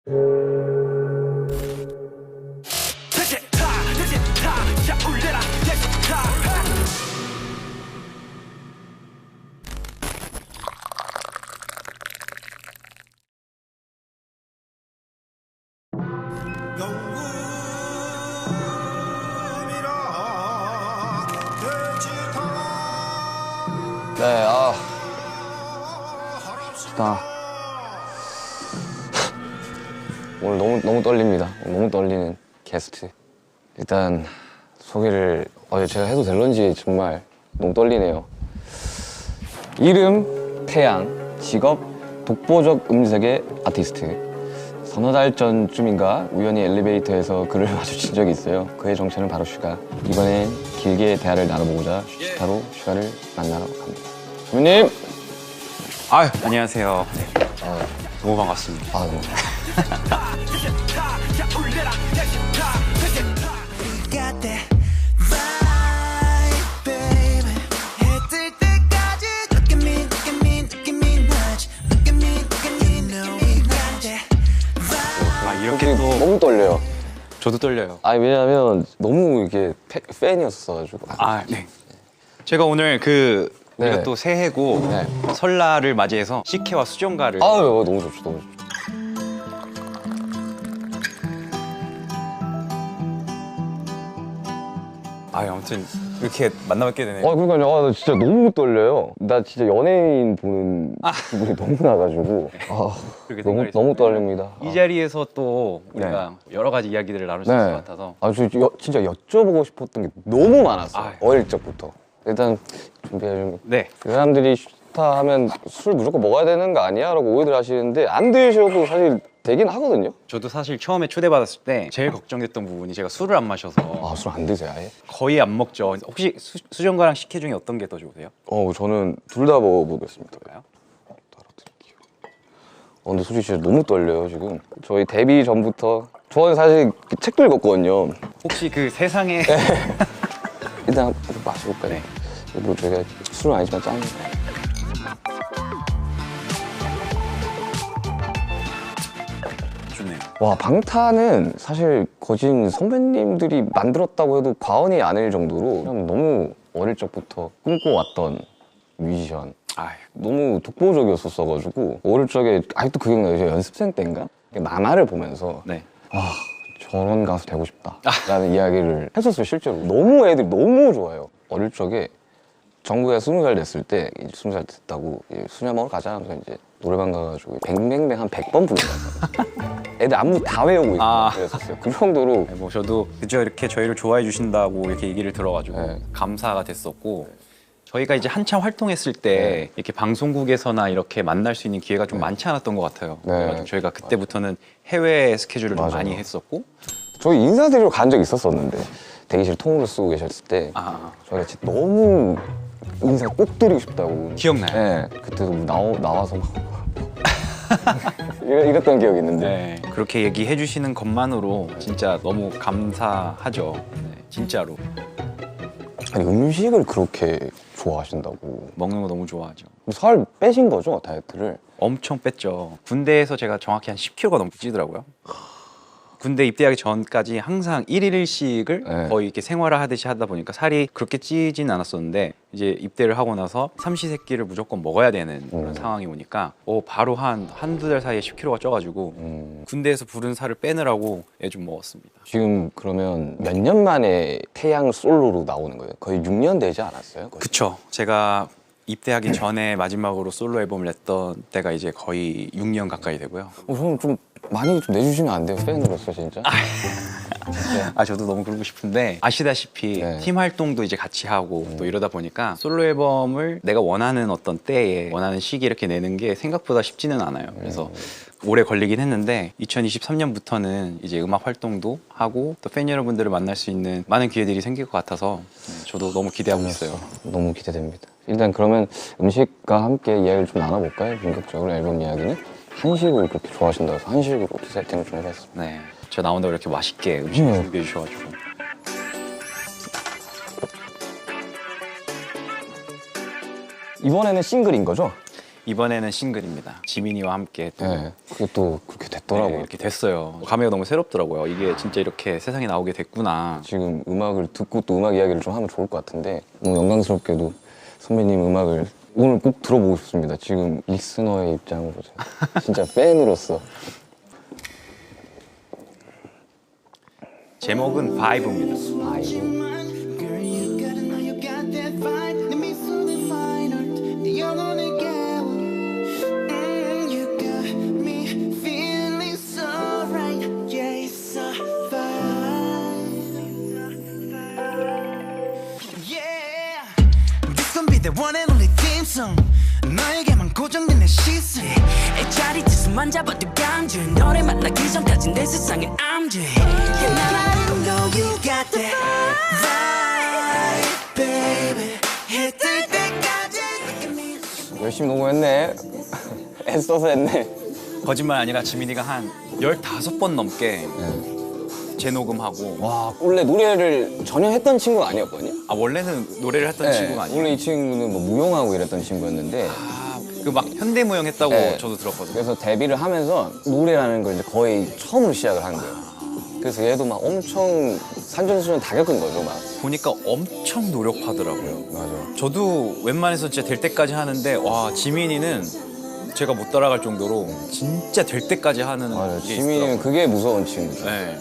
네, 좋다. 오늘 너무 떨립니다. 너무 떨리는 게스트. 일단 소개를 제가 해도 될런지 정말 너무 떨리네요. 이름 태양, 직업 독보적 음색의 아티스트. 서너 달 전쯤인가 우연히 엘리베이터에서 그를 마주친 적이 있어요. 그의 정체는 바로 슈가. 이번엔 길게 대화를 나눠보고자 슈타로 슈가를 만나러 갑니다. 주님. 안녕하세요. 네. 너무 반갑습니다. 너무. 이렇게 또 너무 떨려요. 저도 떨려요. 왜냐면 너무 이게 팬이었어가지고. 네. 제가 오늘 우리가 네. 또 새해고 네. 설날을 맞이해서 식혜와 수정가를 너무 좋죠, 너무 좋죠. 아무튼 이렇게 만나뵙게 되네요. 그러니까요. 나 진짜 너무 떨려요. 나 진짜 연예인 보는 기분이 너무 나가지고. 그렇게 너무 떨립니다. 이 자리에서 또 우리가 여러 가지 이야기들을 나눌 수 있을 것 같아서 진짜 여쭤보고 싶었던 게 너무 많았어요. 어릴 적부터. 일단 준비해 준 거. 네. 그 사람들이 슈타 하면 술 무조건 먹어야 되는 거 아니야? 라고 오해들 하시는데 안 드셔도 사실 되긴 하거든요. 저도 사실 처음에 초대받았을 때 제일 걱정됐던 부분이 제가 술을 안 마셔서 술 안 드세요, 아예? 거의 안 먹죠. 혹시 수정가랑 식혜 중에 어떤 게 더 좋으세요? 저는 둘 다 먹어보겠습니다. 볼까요? 따로 드릴게요. 근데 솔직히 진짜 너무 떨려요, 지금. 저희 데뷔 전부터. 저는 사실 책도 읽었거든요. 혹시 그 세상에 일단 마셔볼까요? 네. 뭐 저희가 술은 아니지만 짠. 좋네요. 와, 방탄은 사실 거진 선배님들이 만들었다고 해도 과언이 아닐 정도로 그냥 너무 어릴 적부터 꿈꿔왔던 뮤지션. 너무 독보적이었었어가지고 어릴 적에 아직도 그 기억나요. 제가 연습생 때인가? 만화를 보면서 네. 저런 가수 되고 싶다 라는 이야기를 했었어요. 실제로 너무 애들이 너무 좋아요. 어릴 적에 정국이가 20살 됐을 때 20살 됐다고 수냐 먹으러 가자 하면서 이제 노래방 가가지고 뱅뱅뱅 한 100번 부른 거예요. 애들 안무 다 외우고 있고 그랬었어요. 그 정도로. 뭐 저도 그저 이렇게 저희를 좋아해 주신다고 이렇게 얘기를 들어가지고 네. 감사가 됐었고 저희가 이제 한참 활동했을 때 이렇게 방송국에서나 이렇게 만날 수 있는 기회가 좀 많지 않았던 것 같아요. 그래가지고 저희가 그때부터는 해외 스케줄을 좀 많이 했었고 저희 인사드리러 간 적이 있었었는데 대기실 통으로 쓰고 계셨을 때 저희가 진짜 너무 인사 꼭 드리고 싶다고. 기억나요? 네. 그때도 나와서 막 이랬던 기억이 있는데. 네. 그렇게 얘기해 주시는 것만으로 진짜 너무 감사하죠. 네, 진짜로. 아니, 음식을 그렇게 좋아하신다고. 먹는 거 너무 좋아하죠. 살 빼신 거죠, 다이어트를? 엄청 뺐죠. 군대에서 제가 정확히 한 10kg가 넘게 찌더라고요. 군대 입대하기 전까지 항상 1일 1식을 거의 이렇게 생활화하듯이 하다 보니까 살이 그렇게 찌진 않았었는데 이제 입대를 하고 나서 삼시세끼를 무조건 먹어야 되는 그런 상황이 오니까 바로 한두 달 사이에 10kg가 쪄가지고 군대에서 부른 살을 빼느라고 애 좀 먹었습니다. 지금 그러면 몇 년 만에 태양 솔로로 나오는 거예요? 거의 6년 되지 않았어요? 거의? 그쵸. 제가 입대하기 전에 마지막으로 솔로 앨범을 냈던 때가 이제 거의 6년 가까이 되고요. 저는 좀 많이 좀 내주시면 안 돼요? 팬으로서 진짜? 저도 너무 그러고 싶은데 아시다시피 팀 활동도 이제 같이 하고 또 이러다 보니까 솔로 앨범을 내가 원하는 어떤 때에 원하는 시기에 이렇게 내는 게 생각보다 쉽지는 않아요. 그래서 오래 걸리긴 했는데 2023년부터는 이제 음악 활동도 하고 또 팬 여러분들을 만날 수 있는 많은 기회들이 생길 것 같아서 저도 너무 기대하고 있어요. 너무 기대됩니다. 일단 그러면 음식과 함께 이야기를 좀 나눠볼까요? 본격적으로 앨범 이야기는? 한식을 그렇게 좋아하신다고 해서 한식으로 세팅을 좀 해봤습니다. 네, 제가 나온다고 이렇게 맛있게 음식 준비해 주셔가지고 이번에는 싱글인 거죠? 이번에는 싱글입니다. 지민이와 함께 또 네, 그게 또 그렇게 됐더라고요. 네, 이렇게 됐어요. 감회가 너무 새롭더라고요. 이게 진짜 이렇게 세상에 나오게 됐구나. 지금 음악을 듣고 또 음악 이야기를 좀 하면 좋을 것 같은데 너무 영광스럽게도 선배님 음악을 오늘 꼭 들어보고 싶습니다. 지금 리스너의 입장으로 진짜 팬으로서. 제목은 바이브입니다. 아이고. Girl, you gotta know you got that vibe. Let me so define it. 네 영혼을 깨워. You got me feeling so right. Yeah, it's a vibe. Yeah, this gon' be the one and only theme song. 너에게만 고정된 내 시선. 이 자리에서만 잡아도 간주 너를 만나기 전까지 내 세상에 I'm J. And I know you got that vibe, baby. 해뜰 때까지 look at me. 열심히 녹음했네. 애써서 했네. 거짓말 아니라 지민이가 한 15번 넘게 재녹음하고 와, 원래 노래를 전혀 했던 친구가 아니었거든요. 원래는 노래를 했던 친구가 아니에요. 원래 이 친구는 뭐 무용하고 이랬던 친구였는데 그 막 현대무용 했다고 네. 저도 들었거든요. 그래서 데뷔를 하면서 노래라는 걸 이제 거의 처음으로 시작을 한 거예요. 그래서 얘도 막 엄청 산전수전 다 겪은 거죠, 막. 보니까 엄청 노력하더라고요. 맞아. 저도 웬만해서 진짜 될 때까지 하는데 와 지민이는 제가 못 따라갈 정도로 진짜 될 때까지 하는 맞아. 게 지민이는 있더라고요. 그게 무서운 친구죠. 네.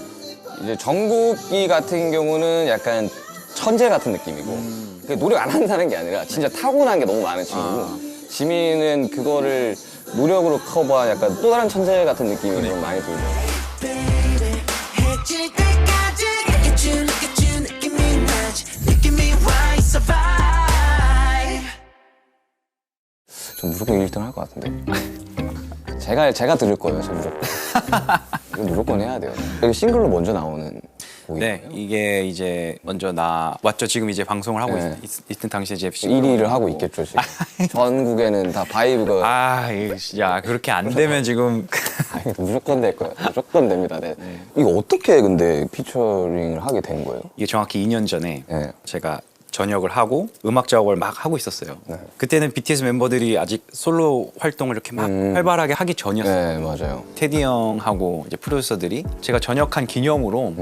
이제 정국이 같은 경우는 약간 천재 같은 느낌이고 그게 노력 안 한다는 게 아니라 진짜 타고난 게 너무 많은 친구고 지민이는 그거를 노력으로 커버한 약간 또 다른 천재 같은 느낌이 좀 많이 들죠. Baby, 해질 때까지 look at you, look at you, look at me, look at me, why it's a vibe. 전 무조건 1등 할 것 같은데. 제가 들을 거예요, 저 무조건. 이거 무조건 해야 돼요. 이거 싱글로 먼저 나오는 곡이에요. 네, 이게 이제 먼저 나왔죠. 지금 이제 방송을 하고 네. 있던 당시에 이제 1위를 하고 있겠죠, 지금. 전국에는 다 바이브가. 야 그렇게 안 되면 지금 아니, 무조건 될 거예요. 무조건 됩니다. 네. 이거 어떻게 근데 피처링을 하게 된 거예요? 이게 정확히 2년 전에 네. 제가 전역을 하고 음악 작업을 막 하고 있었어요. 그때는 BTS 멤버들이 아직 솔로 활동을 이렇게 막 활발하게 하기 전이었어요. 네, 맞아요. 테디 형하고 이제 프로듀서들이 제가 전역한 기념으로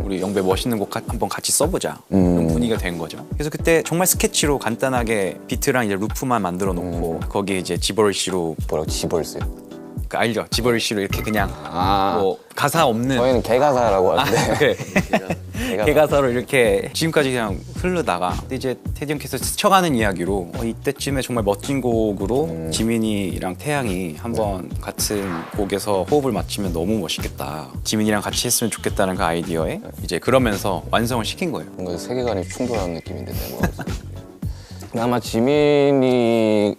우리 영배 멋있는 곡 한번 같이 써보자 그런 분위기가 된 거죠. 그래서 그때 정말 스케치로 간단하게 비트랑 이제 루프만 만들어 놓고 거기에 이제 지버리시로 뭐라고 지벌스요? 그 알죠? 지버리시로 이렇게 그냥 아. 뭐 가사 없는 저희는 개가사라고 하는데. 네. 개가사로 이렇게 지금까지 그냥 흐르다가 근데 이제 테디 형께서 스쳐가는 이야기로 이때쯤에 정말 멋진 곡으로 지민이랑 태양이 한번 같은 곡에서 호흡을 맞추면 너무 멋있겠다. 지민이랑 같이 했으면 좋겠다는 그 아이디어에 이제 그러면서 완성을 시킨 거예요. 뭔가 세계관이 충돌하는 느낌인데 내 머릿속에. 근데 아마 지민이가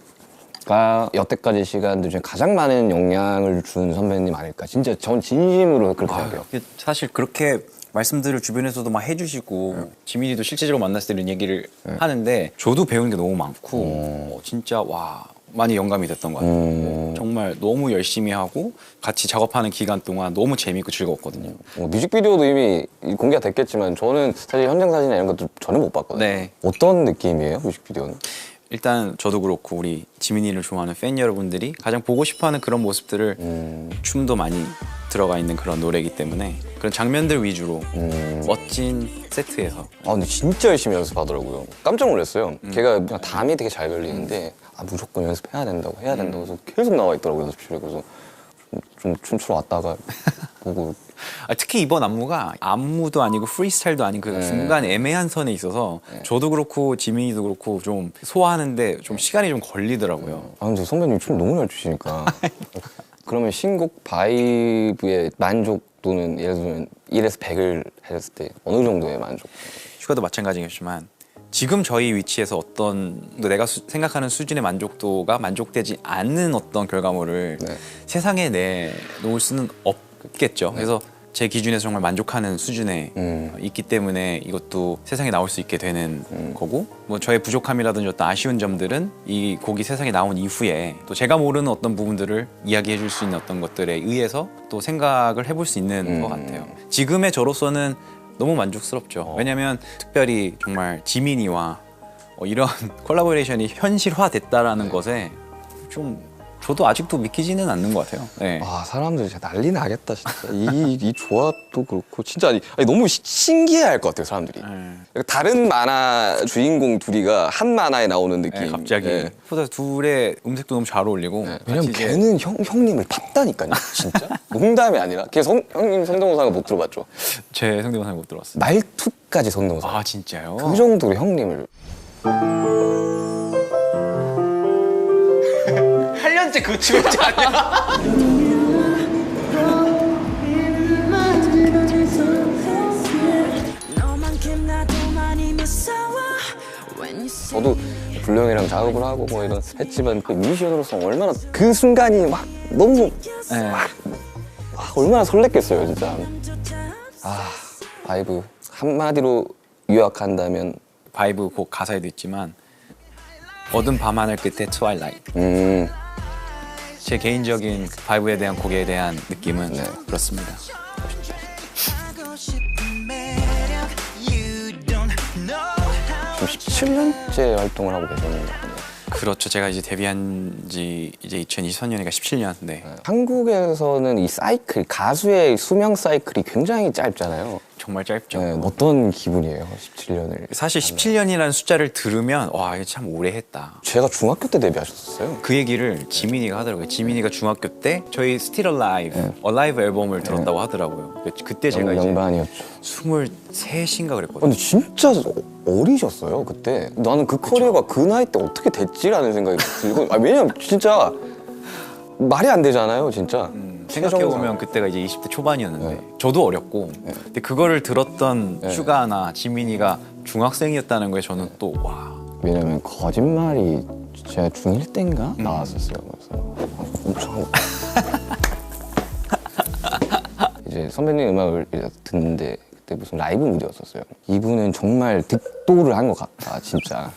여태까지 시간들 중에 가장 많은 영향을 준 선배님 아닐까. 진짜 전 진심으로 그렇게 생각해요. 사실 그렇게 말씀들을 주변에서도 막 해주시고 지민이도 실제적으로 만났을 때 이런 얘기를 하는데 저도 배우는 게 너무 많고 진짜 와 많이 영감이 됐던 것 같아요. 정말 너무 열심히 하고 같이 작업하는 기간 동안 너무 재밌고 즐거웠거든요. 뮤직비디오도 이미 공개가 됐겠지만 저는 사실 현장 사진이나 이런 것도 전혀 못 봤거든요. 네. 어떤 느낌이에요, 뮤직비디오는? 일단 저도 그렇고 우리 지민이를 좋아하는 팬 여러분들이 가장 보고 싶어하는 그런 모습들을 춤도 많이 들어가 있는 그런 노래이기 때문에 그런 장면들 위주로 멋진 세트에서 아 근데 진짜 열심히 연습하더라고요. 깜짝 놀랐어요. 걔가 그냥 담이 되게 잘 걸리는데 아 무조건 연습해야 된다고 해야 된다고 해서 계속 나와 있더라고요, 연습실에. 그래서 좀 춤추러 왔다가 보고 특히 이번 안무가 안무도 아니고 프리스타일도 아닌 그 중간 애매한 선에 있어서 저도 그렇고 지민이도 그렇고 좀 소화하는데 좀 시간이 좀 걸리더라고요. 아 근데 선배님 춤 너무 잘 추시니까 그러면 신곡 바이브의 만족도는 예를 들면 1에서 100을 했을 때 어느 정도의 만족? 슈가도 마찬가지겠지만 지금 저희 위치에서 어떤 내가 생각하는 수준의 만족도가 만족되지 않는 어떤 결과물을 세상에 내놓을 수는 없겠죠. 그래서 제 기준에서 정말 만족하는 수준에 있기 때문에 이것도 세상에 나올 수 있게 되는 거고 뭐 저의 부족함이라든지 어떤 아쉬운 점들은 이 곡이 세상에 나온 이후에 또 제가 모르는 어떤 부분들을 이야기해 줄 수 있는 어떤 것들에 의해서 또 생각을 해볼 수 있는 것 같아요. 지금의 저로서는 너무 만족스럽죠. 왜냐면 특별히 정말 지민이와 이런 콜라보레이션이 현실화됐다라는 것에 좀 저도 아직도 믿기지는 않는 것 같아요. 네. 아, 사람들 진짜 난리 나겠다, 진짜. 이 조합도 그렇고, 진짜 아니, 너무 신기해 할 것 같아요, 사람들이. 다른 만화 주인공 둘이가 한 만화에 나오는 느낌. 네, 갑자기 네. 보다 둘의 음색도 너무 잘 어울리고. 왜냐면 같이 이제 걔는 형님을 탔다니까요, 진짜. 농담이 아니라. 걔 형님 성대모사가 못 들어봤죠. 제 성대모사 못 들었어요. 말투까지 성대모사. 아 진짜요? 그 정도로 형님을. 8년째 그거 치고 있지 않냐? 너만큼 나도 많이 무서워 When you say 저도 불령이랑 작업을 하고 뭐 이런 했지만 그 뮤지션으로서 얼마나 그 순간이 막 너무 네. 얼마나 설렜겠어요, 진짜. 아, 바이브 한마디로 요약한다면 바이브 곡 가사에도 있지만 어두운 밤하늘 끝에 트와일라이트. 제 개인적인 바이브에 대한 곡에 대한 느낌은 그렇습니다. 하고 싶은 매력 You don't know 지금 17년째 활동을 하고 계십니다. 그렇죠. 제가 이제 데뷔한 지 이제 2023년이니까 17년. 네. 한국에서는 이 사이클, 가수의 수명 사이클이 굉장히 짧잖아요. 정말 짧죠. 네, 어떤 기분이에요, 17년을? 사실 17년이라는 숫자를 들으면 와 이거 참 오래 했다. 제가 중학교 때 데뷔하셨어요. 그 얘기를 지민이가 하더라고요. 지민이가 중학교 때 저희 Still Alive, Alive 앨범을 들었다고 하더라고요. 그때 제가 이제 영반이었죠. 23인가 그랬거든요. 근데 진짜 어리셨어요, 그때. 나는 그 커리어가 그 나이 때 어떻게 됐지라는 생각이 들고. 왜냐면 진짜 말이 안 되잖아요, 진짜. 생각해보면 그때가 이제 20대 초반이었는데 저도 어렸고 근데 그거를 들었던 슈가나 지민이가 중학생이었다는 거에 저는 또 와. 왜냐면 거짓말이 제가 중1 때인가 나왔었어요. 그래서 엄청 이제 선배님 음악을 이제 듣는데 그때 무슨 라이브 무대였었어요. 이분은 정말 득도를 한 것 같다, 진짜.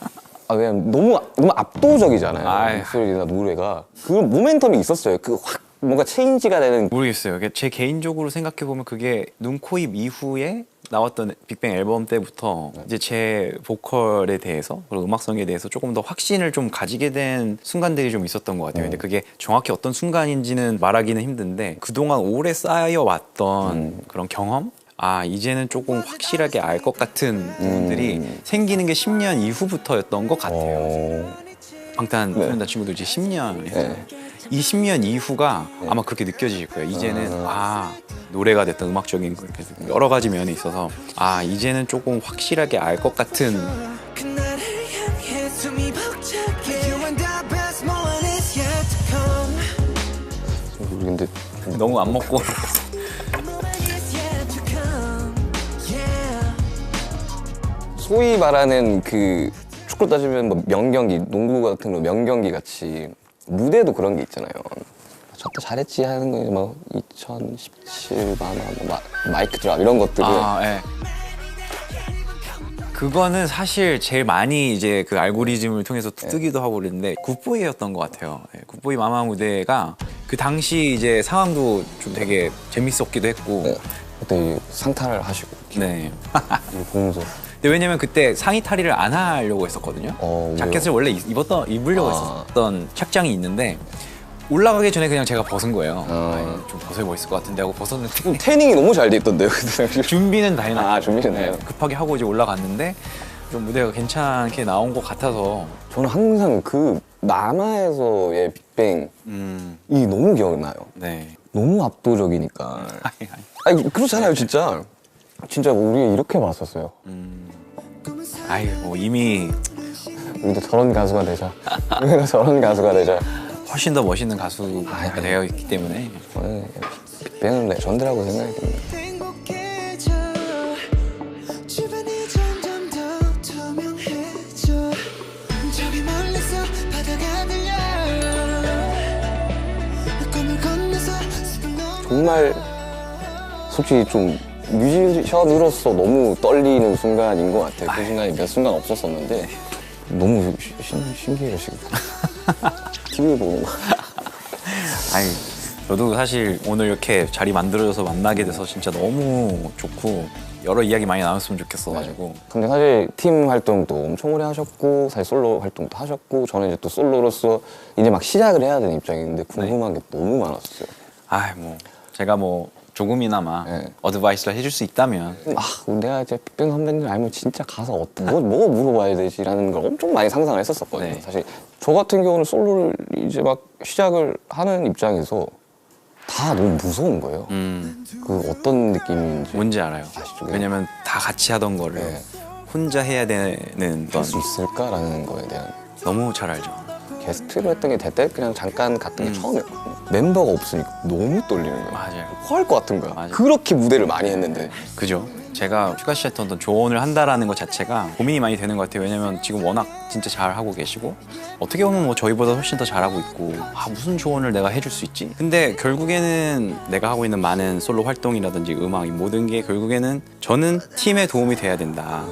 왜냐면 너무 압도적이잖아요. 아유. 목소리나 노래가 그 모멘텀이 있었어요. 그 확 뭔가 체인지가 되는. 모르겠어요. 제 개인적으로 생각해보면 그게 눈, 코, 입 이후에 나왔던 빅뱅 앨범 때부터 이제 제 보컬에 대해서 그리고 음악성에 대해서 조금 더 확신을 좀 가지게 된 순간들이 좀 있었던 것 같아요. 근데 그게 정확히 어떤 순간인지는 말하기는 힘든데 그동안 오래 쌓여왔던 그런 경험? 아 이제는 조금 확실하게 알 것 같은 부분들이 생기는 게 10년 이후부터였던 것 같아요. 방탄소년단 친구들 이제 10년 했잖아요. 이 10년 이후가 아마 그렇게 느껴지실 거예요. 이제는 노래가 됐던 음악적인 여러 가지 면에 있어서 이제는 조금 확실하게 알 것 같은. 그날을 향해 숨이 벅차게 You and the best moment is yet to come 근데 너무 안 먹고 Moment is yet to come Yeah 소위 말하는 그 축구 따지면 뭐 명경기, 농구 같은 거 명경기 같이 무대도 그런 게 있잖아요. 저때 잘했지 하는 거 뭐 2017 마이크 드랍 이런 것들을 예. 그거는 사실 제일 많이 이제 그 알고리즘을 통해서 뜨기도 하고 그랬는데 굿보이였던 것 같아요. 굿보이 마마 무대가 그 당시 이제 상황도 좀 되게 재밌었기도 했고. 그때 상탈을 하시고 네. 이거 보면서 근데 왜냐면 그때 상의 탈의를 안 하려고 했었거든요. 왜요? 자켓을 원래 입으려고 했었던 착장이 있는데 올라가기 전에 그냥 제가 벗은 거예요. 좀 벗어야 멋있을 것 같은데 하고 벗었는데 태닝이 너무 잘 돼 있던데요. 그때. 준비는 다 해놨어요. 준비는 해요. 급하게 하고 이제 올라갔는데 좀 무대가 괜찮게 나온 것 같아서 저는 항상 그 마마에서의 빅뱅이 너무 기억나요. 네. 너무 압도적이니까. 아니 그렇잖아요, 진짜. 진짜 우리 이렇게 봤었어요. 아유 뭐 이미 우리도 저런 가수가 되자. 우리도 저런 가수가 되자. 훨씬 더 멋있는 가수가 되어 있기 때문에 빅뱅은 레전드라고 생각이 듭니다. 행복해져 주변이 점점 더 투명해져 저기 멀리서 바다가 들려 꿈을 건너서 정말 솔직히 좀 뮤지션으로서 너무 떨리는 순간인 것 같아요. 그 순간이 몇 순간 없었었는데 너무 신기해요 지금. TV 보는 거. 아유 저도 사실 오늘 이렇게 자리 만들어줘서 만나게 돼서 진짜 너무 좋고 여러 이야기 많이 나눴으면 좋겠어가지고. 근데 사실 팀 활동도 엄청 오래 하셨고 사실 솔로 활동도 하셨고 저는 이제 또 솔로로서 이제 막 시작을 해야 되는 입장인데 궁금한 게 너무 많았어요. 아, 뭐 제가 뭐 조금이나마 네. 어드바이스를 해줄 수 있다면 내가 이제 빅뱅 선배님 알면 진짜 가서 뭐 물어봐야 되지라는 걸 엄청 많이 상상을 했었거든요. 네. 사실 저 같은 경우는 솔로를 이제 막 시작을 하는 입장에서 다 너무 무서운 거예요. 그 어떤 느낌인지 뭔지 알아요. 아시죠? 왜냐면 다 같이 하던 거를 네. 혼자 해야 되는 건 할 수 있을까라는 거에 대한 너무 잘 알죠. 게스트로 했던 게 대때 그냥 잠깐 갔던 게 처음이었거든요. 멤버가 없으니까 너무 떨리는 거예요. 맞아요. 토할 것 같은 거야. 맞아요. 그렇게 무대를 많이 했는데 그죠? 제가 슈가 씨한테 어떤 조언을 한다라는 것 자체가 고민이 많이 되는 것 같아요. 왜냐면 지금 워낙 진짜 잘 하고 계시고 어떻게 보면 뭐 저희보다 훨씬 더 잘하고 있고 무슨 조언을 내가 해줄 수 있지? 근데 결국에는 내가 하고 있는 많은 솔로 활동이라든지 음악 이 모든 게 결국에는 저는 팀에 도움이 돼야 된다.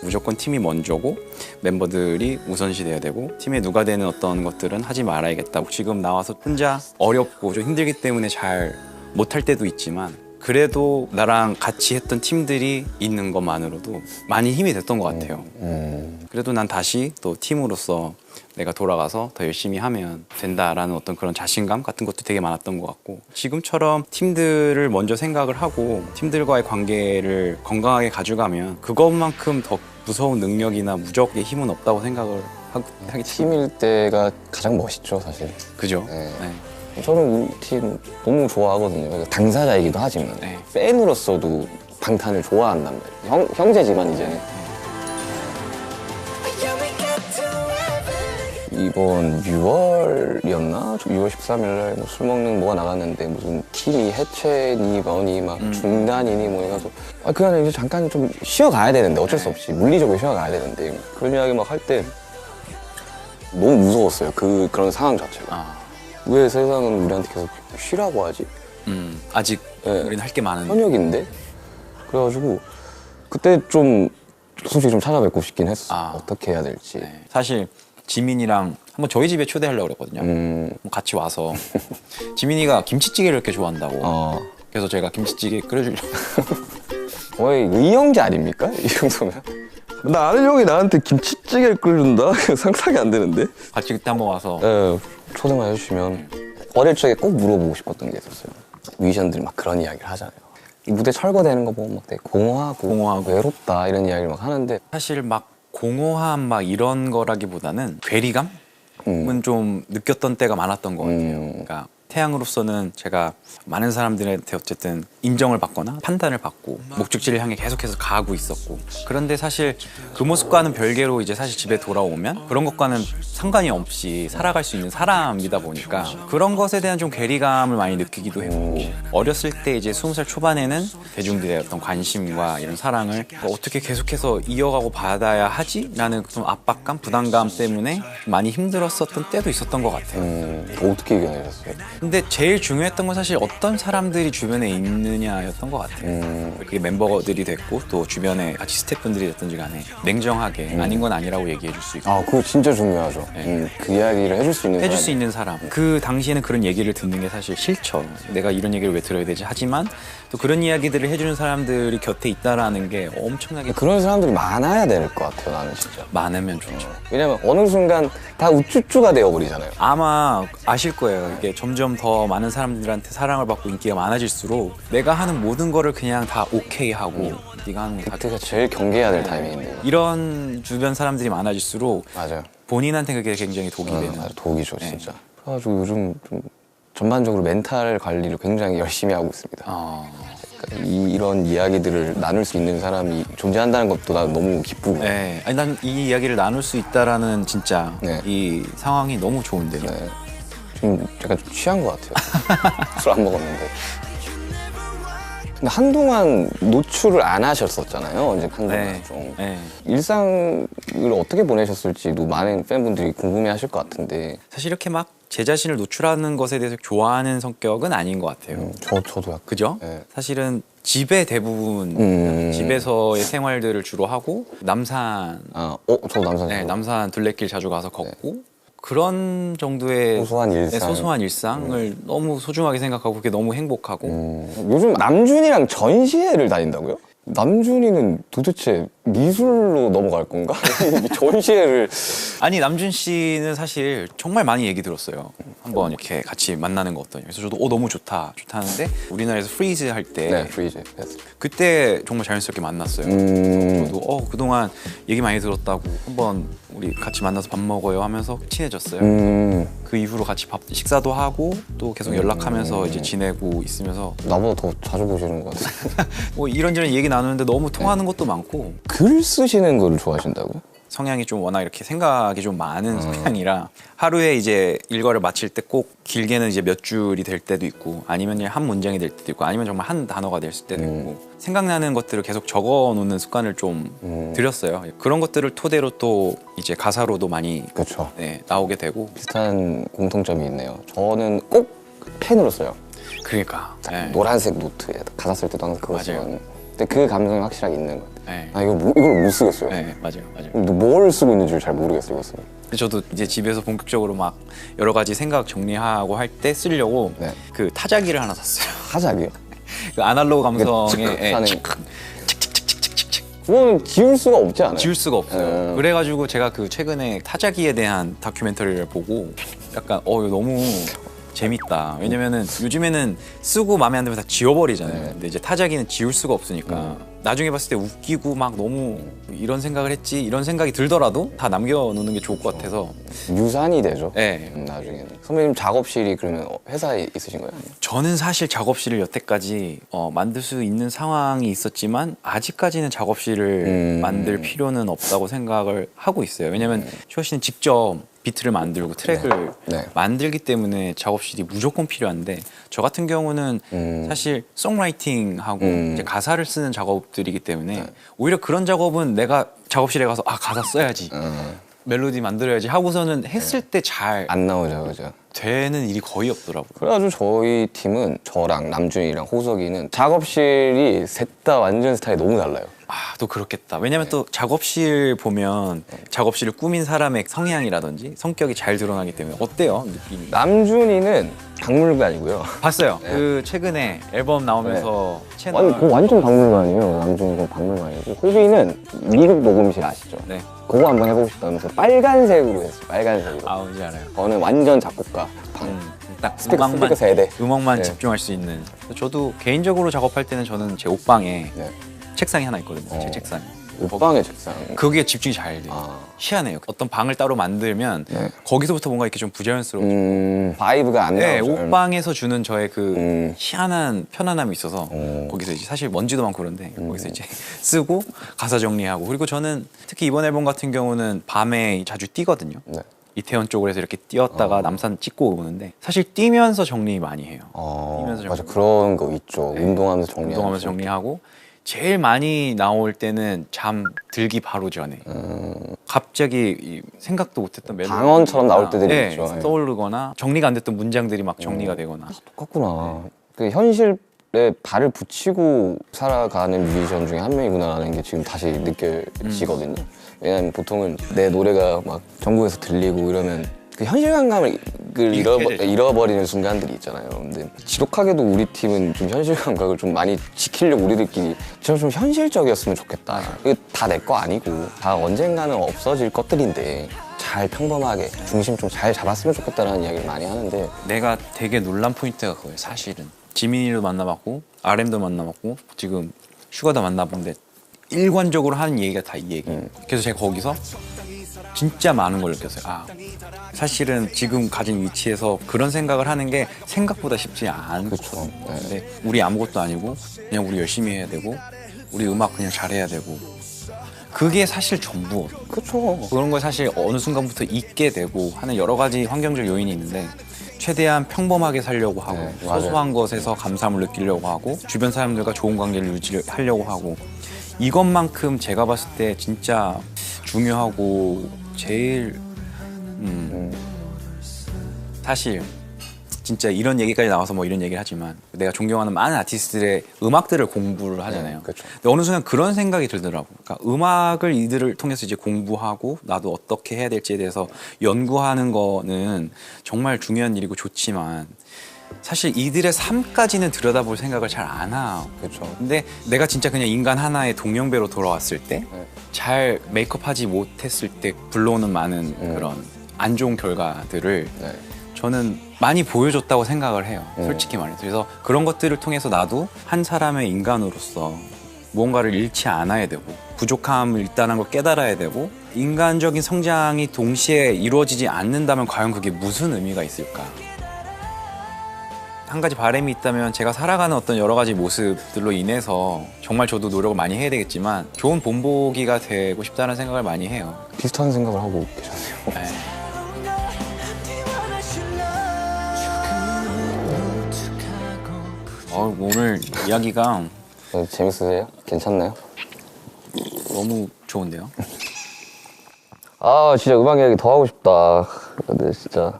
무조건 팀이 먼저고 멤버들이 우선시 돼야 되고 팀에 누가 되는 어떤 것들은 하지 말아야겠다. 지금 나와서 혼자 어렵고 좀 힘들기 때문에 잘 못할 때도 있지만 그래도 나랑 같이 했던 팀들이 있는 것만으로도 많이 힘이 됐던 것 같아요. 그래도 난 다시 또 팀으로서 내가 돌아가서 더 열심히 하면 된다라는 어떤 그런 자신감 같은 것도 되게 많았던 것 같고 지금처럼 팀들을 먼저 생각을 하고 팀들과의 관계를 건강하게 가져가면 그것만큼 더 무서운 능력이나 무적의 힘은 없다고 생각을 하기 팀일 때가 가장 멋있죠 사실. 그죠? 네. 네. 저는 우리 팀 너무 좋아하거든요. 그러니까 당사자이기도 하지만 네. 팬으로서도 방탄을 좋아한단 말이에요. 형제지만 이제는. 이번 6월이었나? 6월 13일 날 술 먹는 뭐가 나갔는데 무슨 팀이 해체니 뭐니 막 중단이니 뭐 해가지고 그냥 이제 잠깐 좀 쉬어가야 되는데 어쩔 수 없이 물리적으로 쉬어가야 되는데 그런 이야기 막 할 때 너무 무서웠어요. 그런 상황 자체가. 왜 세상은 우리한테 계속 쉬라고 하지? 아직 네. 우리는 할 게 많은데 현역인데? 그래가지고 그때 좀 솔직히 좀 찾아뵙고 싶긴 했어. 어떻게 해야 될지. 네. 사실 지민이랑 한번 저희 집에 초대하려고 그랬거든요. 같이 와서 지민이가 김치찌개를 이렇게 좋아한다고. 그래서 제가 김치찌개 끓여주려고. 거의 의형제 아닙니까? 이 정도면? 나 아는 형이 나한테 김치찌개를 끓여준다? 상상이 안 되는데? 같이 그때 한번 와서 네, 초대만 해주시면 어릴 적에 꼭 물어보고 싶었던 게 있었어요. 뮤지션들이 막 그런 이야기를 하잖아요. 이 무대 철거되는 거 보면 막 되게 공허하고 외롭다 이런 이야기를 막 하는데 사실 막 공허함 막 이런 거라기보다는 괴리감은 좀 느꼈던 때가 많았던 것 같아요. 그러니까 태양으로서는 제가 많은 사람들한테 어쨌든 인정을 받거나 판단을 받고 목적지를 향해 계속해서 가고 있었고 그런데 사실 그 모습과는 별개로 이제 사실 집에 돌아오면 그런 것과는 상관이 없이 살아갈 수 있는 사람이다 보니까 그런 것에 대한 좀 괴리감을 많이 느끼기도 했고 어렸을 때 이제 20살 초반에는 대중들의 어떤 관심과 이런 사랑을 어떻게 계속해서 이어가고 받아야 하지? 라는 좀 압박감, 부담감 때문에 많이 힘들었었던 때도 있었던 것 같아요. 어떻게 이겨내셨어요? 근데 제일 중요했던 건 사실 어떤 사람들이 주변에 있느냐였던 것 같아요. 그게 멤버들이 됐고 또 주변에 같이 스태프분들이 됐든지 간에 냉정하게 아닌 건 아니라고 얘기해 줄 수 있고 그거 진짜 중요하죠. 그 이야기를 해줄 수 있는 해줄 사람이. 수 있는 사람. 그 당시에는 그런 얘기를 듣는 게 사실 싫죠. 내가 이런 얘기를 왜 들어야 되지? 하지만 또 그런 이야기들을 해주는 사람들이 곁에 있다라는 게 엄청나게 그런 사람들이 많아야 될 것 같아요. 나는 진짜. 많으면 좋죠. 왜냐면 어느 순간 다 우쭈쭈가 되어버리잖아요. 아마 아실 거예요. 이게 점점 더 많은 사람들한테 사랑을 받고 인기가 많아질수록 내가 하는 모든 거를 그냥 다 오케이 하고 네가 하는 거 다 그때가 제일 경계해야 될 타이밍인데. 이런 주변 사람들이 많아질수록 맞아요. 본인한테 그게 굉장히 독이 되는. 맞아, 독이죠, 진짜. 그래가지고 요즘 좀 전반적으로 멘탈 관리를 굉장히 열심히 하고 있습니다. 그러니까 이런 이야기들을 나눌 수 있는 사람이 존재한다는 것도 난 너무 기쁘고. 네. 아니, 난 이 이야기를 나눌 수 있다라는 진짜 네. 이 상황이 너무 좋은데요. 네. 지금 약간 좀 취한 것 같아요. 술 안 먹었는데. 근데 한동안 노출을 안 하셨었잖아요. 이제 한동안 네. 좀. 네. 일상을 어떻게 보내셨을지도 많은 팬분들이 궁금해하실 것 같은데. 사실 이렇게 막 제 자신을 노출하는 것에 대해서 좋아하는 성격은 아닌 것 같아요. 저도 약간. 그죠? 네. 사실은 집에 대부분 집에서의 생활들을 주로 하고 남산 저 남산. 네, 남산 둘레길 자주 가서 걷고 그런 정도의 소소한 일상. 네, 소소한 일상을 너무 소중하게 생각하고 그게 너무 행복하고 요즘 남준이랑 전시회를 다닌다고요? 남준이는 도대체 미술로 넘어갈 건가? 전시회를 아니 남준 씨는 사실 정말 많이 얘기 들었어요. 한번 이렇게 같이 만나는 거 어떠냐. 그래서 저도 너무 좋다 좋다는데 우리나라에서 프리즈 할 때 네, 프리즈. 그때 정말 자연스럽게 만났어요. 저도 그동안 얘기 많이 들었다고 한번 우리 같이 만나서 밥 먹어요 하면서 친해졌어요. 그 이후로 같이 식사도 하고 또 계속 연락하면서 이제 지내고 있으면서 나보다 더 자주 보시는 것 같아요. 뭐 이런저런 얘기 나누는데 너무 통하는 것도 많고 글 쓰시는 거를 좋아하신다고요? 성향이 좀 워낙 이렇게 생각이 좀 많은 성향이라 하루에 이제 일과를 마칠 때 꼭 길게는 이제 몇 줄이 될 때도 있고 아니면 그냥 한 문장이 될 때도 있고 아니면 정말 한 단어가 될 때도 있고 생각나는 것들을 계속 적어 놓는 습관을 좀 들였어요. 그런 것들을 토대로 또 이제 가사로도 많이 그렇죠. 네, 나오게 되고 비슷한 공통점이 있네요. 저는 꼭 펜으로 써요. 그러니까 네. 노란색 노트에 가사 쓸 때도 항상 그거 맞아요. 써요. 근데 그 감성이 확실하게 있는 것 같아요. 네. 아 이걸 못 쓰겠어요. 네, 맞아요. 근데 뭘 쓰고 있는지 잘 모르겠어요. 이거 쓰면. 저도 이제 집에서 본격적으로 막 여러 가지 생각 정리하고 할 때 쓰려고 네. 그 타자기를 하나 샀어요. 하자기요? 그 아날로그 감성의 예, 하는 그거는 지울 수가 없지 않아요? 지울 수가 없어요. 그래가지고 제가 그 최근에 타자기에 대한 다큐멘터리를 보고 약간 이거 너무 재밌다. 왜냐면은 요즘에는 쓰고 마음에 안 들면 다 지워버리잖아요. 근데 이제 타자기는 지울 수가 없으니까 나중에 봤을 때 웃기고 막 너무 이런 생각을 했지 이런 생각이 들더라도 다 남겨놓는 게 좋을 것 같아서 유산이 되죠. 네. 나중에는. 선배님 작업실이 그러면 회사에 있으신 거예요? 아니면? 저는 사실 작업실을 여태까지 만들 수 있는 상황이 있었지만 아직까지는 작업실을 만들 필요는 없다고 생각을 하고 있어요. 왜냐면 슈아 씨는 직접 비트를 만들고 트랙을 네. 만들기 때문에 작업실이 무조건 필요한데 저 같은 경우는 사실 송라이팅하고 이제 가사를 쓰는 작업들이기 때문에 오히려 그런 작업은 내가 작업실에 가서 가사 써야지 멜로디 만들어야지 하고서는 했을 때 잘 안 나오죠, 그죠? 되는 일이 거의 없더라고요. 그래가지고 저희 팀은 저랑 남준이랑 호석이는 작업실이 셋 다 완전 스타일이 너무 달라요. 또 그렇겠다. 왜냐면 또 작업실 보면 작업실을 꾸민 사람의 성향이라든지 성격이 잘 드러나기 때문에 어때요? 느낌이? 남준이는 박물관이고요. 봤어요. 그 최근에 앨범 나오면서 채널 그거 완전 박물관이에요. 남준이는 박물관이고 호비는 미국 녹음실 아시죠? 네. 그거 한번 해보고 싶다면서 빨간색으로 했어요. 빨간색으로. 뭔지 알아요. 저는 완전 작곡가. 딱 스피커 세대. 음악만 네. 집중할 수 있는. 저도 개인적으로 작업할 때는 저는 제 옷방에 네. 책상이 하나 있거든요. 제 책상. 옷방의 책상. 그게 집중이 잘 돼요. 희한해요. 어떤 방을 따로 만들면 네. 거기서부터 뭔가 이렇게 좀 부자연스러워. 바이브가 안 네, 나오죠. 옷방에서 주는 저의 그 희한한 편안함이 있어서 거기서 이제 사실 먼지도 많고 그런데 거기서 이제 쓰고 가사 정리하고 그리고 저는 특히 이번 앨범 같은 경우는 밤에 자주 뛰거든요. 네. 이태원 쪽으로 해서 이렇게 뛰었다가 남산 찍고 오는데 사실 뛰면서 정리 많이 해요. 뛰면서 맞아, 그런 거 있죠. 운동하면서 정리하고. 운동하면서 정리하고 제일 많이 나올 때는 잠 들기 바로 전에 갑자기 생각도 못했던 멜로디 방언처럼 나올 때들이 있죠. 네. 떠오르거나 정리가 안 됐던 문장들이 막 정리가 되거나 똑같구나. 그 현실에 발을 붙이고 살아가는 뮤지션 중에 한 명이구나라는 게 지금 다시 느껴지거든요. 왜냐면 보통은 내 노래가 막 전국에서 들리고 이러면 그 현실감을 잃어버리는 순간들이 있잖아요. 근데 지독하게도 우리 팀은 좀 현실 감각을 좀 많이 지키려고 우리들끼리 좀 현실적이었으면 좋겠다. 이게 다 내 거 아니고 다 언젠가는 없어질 것들인데 잘 평범하게 중심 좀 잘 잡았으면 좋겠다라는 이야기를 많이 하는데 내가 되게 놀란 포인트가 그거예요. 사실은 지민이도 만나봤고 RM도 만나봤고 지금 슈가도 만나본데 일관적으로 하는 얘기가 다 이 얘기예요. 그래서 제가 거기서 진짜 많은 걸 느꼈어요. 사실은 지금 가진 위치에서 그런 생각을 하는 게 생각보다 쉽지 않거든요. 그렇죠. 근데 우리 아무것도 아니고 그냥 우리 열심히 해야 되고 우리 음악 그냥 잘해야 되고 그게 사실 전부. 그렇죠. 그런 걸 사실 어느 순간부터 잊게 되고 하는 여러 가지 환경적 요인이 있는데 최대한 평범하게 살려고 하고 네, 맞아요. 소소한 것에서 감사함을 느끼려고 하고 주변 사람들과 좋은 관계를 유지하려고 하고 이것만큼 제가 봤을 때 진짜 중요하고 제일 사실 진짜 이런 얘기까지 나와서 뭐 이런 얘기를 하지만 내가 존경하는 많은 아티스트들의 음악들을 공부를 하잖아요. 그렇죠. 근데 어느 순간 그런 생각이 들더라고요. 그러니까 음악을 이들을 통해서 이제 공부하고 나도 어떻게 해야 될지에 대해서 연구하는 거는 정말 중요한 일이고 좋지만 사실 이들의 삶까지는 들여다볼 생각을 잘 안 하고. 그렇죠. 근데 내가 진짜 그냥 인간 하나의 동년배로 돌아왔을 때 네. 잘 메이크업하지 못했을 때 불러오는 많은 그런 안 좋은 결과들을 네. 저는 많이 보여줬다고 생각을 해요. 솔직히 말해서. 그래서 그런 것들을 통해서 나도 한 사람의 인간으로서 무언가를 잃지 않아야 되고 부족함을 있다는 걸 깨달아야 되고 인간적인 성장이 동시에 이루어지지 않는다면 과연 그게 무슨 의미가 있을까? 한 가지 바람이 있다면 제가 살아가는 어떤 여러 가지 모습들로 인해서 정말 저도 노력을 많이 해야 되겠지만 좋은 본보기가 되고 싶다는 생각을 많이 해요. 비슷한 생각을 하고 계셨네요. 네. 오늘 이야기가 재밌으세요? 괜찮나요? 너무 좋은데요? 아 진짜 음악 이야기 더 하고 싶다. 근데 진짜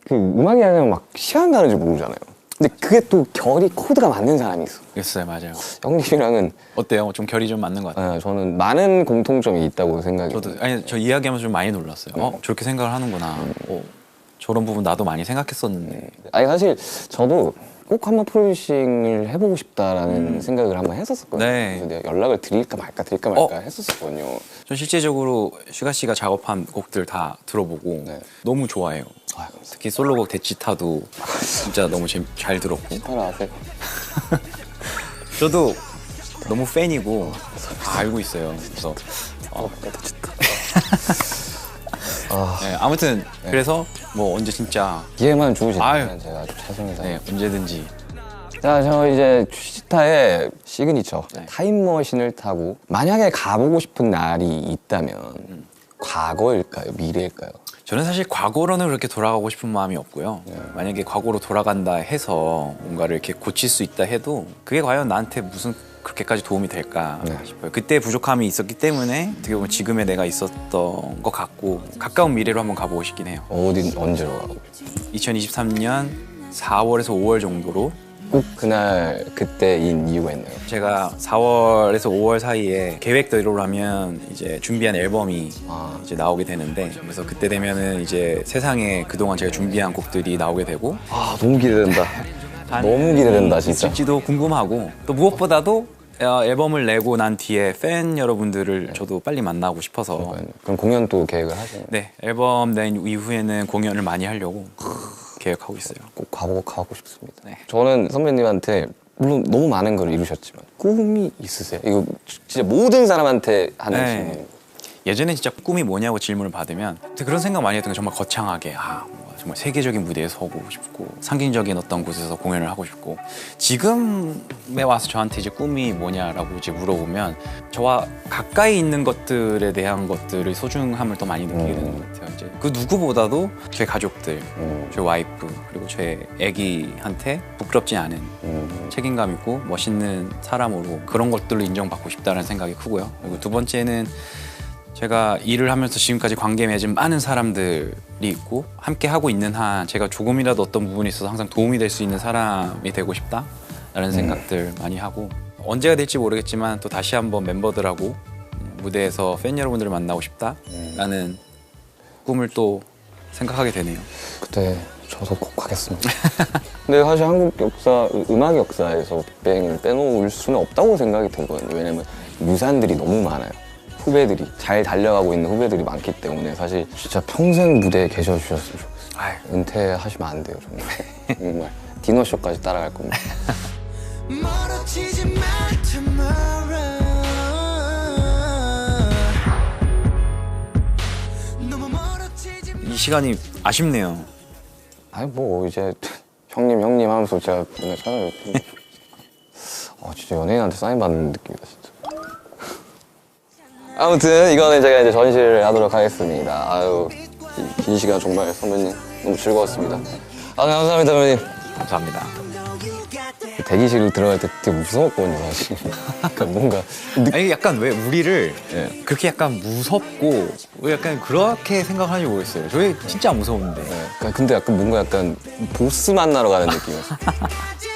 그 음악 이야기는 막 시간 가는 줄 모르잖아요. 근데 그게 또 결이 코드가 맞는 사람이 있어. 있어요, 맞아요. 형님이랑은 어때요? 좀 결이 좀 맞는 것 같아요. 저는 많은 공통점이 있다고 생각이. 저도 아니 저 이야기하면서 좀 많이 놀랐어요. 저렇게 생각을 하는구나. 저런 부분 나도 많이 생각했었는데. 아니 사실 저도 꼭 한번 프로듀싱을 해보고 싶다라는 생각을 한번 했었거든요. 네. 그래서 내가 연락을 드릴까 말까 했었거든요. 전 실제적으로 슈가 씨가 작업한 곡들 다 들어보고 네. 너무 좋아해요. 아, 감사합니다. 특히 솔로곡 대치타도 진짜 너무 잘 들었고. 따라 아세요? 저도 너무 팬이고 다 알고 있어요. 그래서 네, 아무튼 그래서 뭐 언제 진짜 기회만 주시면 아유. 제가 아주 최선을 다해. 네, 언제든지 자, 저 이제 취시타의 시그니처 네. 타임머신을 타고 만약에 가보고 싶은 날이 있다면 과거일까요? 미래일까요? 저는 사실 과거로는 그렇게 돌아가고 싶은 마음이 없고요. 만약에 과거로 돌아간다 해서 뭔가를 이렇게 고칠 수 있다 해도 그게 과연 나한테 무슨 그렇게까지 도움이 될까 싶어요. 그때 부족함이 있었기 때문에 어떻게 보면 지금의 내가 있었던 것 같고 가까운 미래로 한번 가보고 싶긴 해요. 언제로 가고? 2023년 4월에서 5월 정도로 꼭 그날 그때인 이유가 있나요? 제가 4월에서 5월 사이에 계획대로라면 이제 준비한 앨범이 이제 나오게 되는데 그래서 그때 되면은 이제 세상에 그동안 제가 준비한 곡들이 나오게 되고 아 너무 기대된다. 너무 기대된다 진짜. 있을지도 궁금하고 또 무엇보다도 앨범을 내고 난 뒤에 팬 여러분들을 저도 빨리 만나고 싶어서 그럼 공연 또 계획을 하시나요? 네 앨범 낸 이후에는 공연을 많이 하려고 계획하고 있어요. 꼭 가보고 싶습니다. 네. 저는 선배님한테 물론 너무 많은 걸 이루셨지만 꿈이 있으세요? 이거 진짜 모든 사람한테 하는 네. 질문. 예전에 진짜 꿈이 뭐냐고 질문을 받으면 그런 생각 많이 했던 게 정말 거창하게 정말 세계적인 무대에 서고 싶고 상징적인 어떤 곳에서 공연을 하고 싶고 지금에 와서 저한테 이제 꿈이 뭐냐라고 이제 물어보면 저와 가까이 있는 것들에 대한 것들의 소중함을 더 많이 느끼게 되는 것 같아요. 이제 그 누구보다도 제 가족들, 제 와이프 그리고 제 아기한테 부끄럽지 않은 책임감 있고 멋있는 사람으로 그런 것들로 인정받고 싶다는 생각이 크고요. 그리고 두 번째는 제가 일을 하면서 지금까지 관계 맺은 많은 사람들이 있고 함께 하고 있는 한 제가 조금이라도 어떤 부분에 있어서 항상 도움이 될 수 있는 사람이 되고 싶다라는 생각들 많이 하고 언제가 될지 모르겠지만 또 다시 한번 멤버들하고 무대에서 팬 여러분들을 만나고 싶다라는 꿈을 또 생각하게 되네요. 그때 저도 꼭 하겠습니다. 근데 사실 한국 역사, 음악 역사에서 빅뱅을 빼놓을 수는 없다고 생각이 들거든요. 왜냐면 유산들이 너무 많아요. 후배들이 잘 달려가고 있는 후배들이 많기 때문에 사실 진짜 평생 무대에 계셔주셨으면 좋겠어요. 은퇴하시면 안 돼요 정말. 정말 디너쇼까지 따라갈 겁니다. 멀어지지 마 tomorrow 너무 멀어지지 마 이 시간이 아쉽네요. 아니 뭐 이제 형님 하면서 제가 맨날 찾아뵙고 진짜 연예인한테 사인 받는 느낌이다 진짜. 아무튼 이거는 제가 이제 전시를 하도록 하겠습니다. 아유 긴 시간 정말 선배님 너무 즐거웠습니다. 아 감사합니다 선배님. 감사합니다. know you got that 대기실 들어갈 때 되게 무서웠거든요 사실. 그러니까 뭔가 아니 약간 왜 우리를 예. 그렇게 약간 무섭고 왜 약간 그렇게 생각하는지 모르겠어요. 저희 진짜 안 무서운데. 그러니까 근데 약간 뭔가 약간 보스 만나러 가는 느낌이었어. I just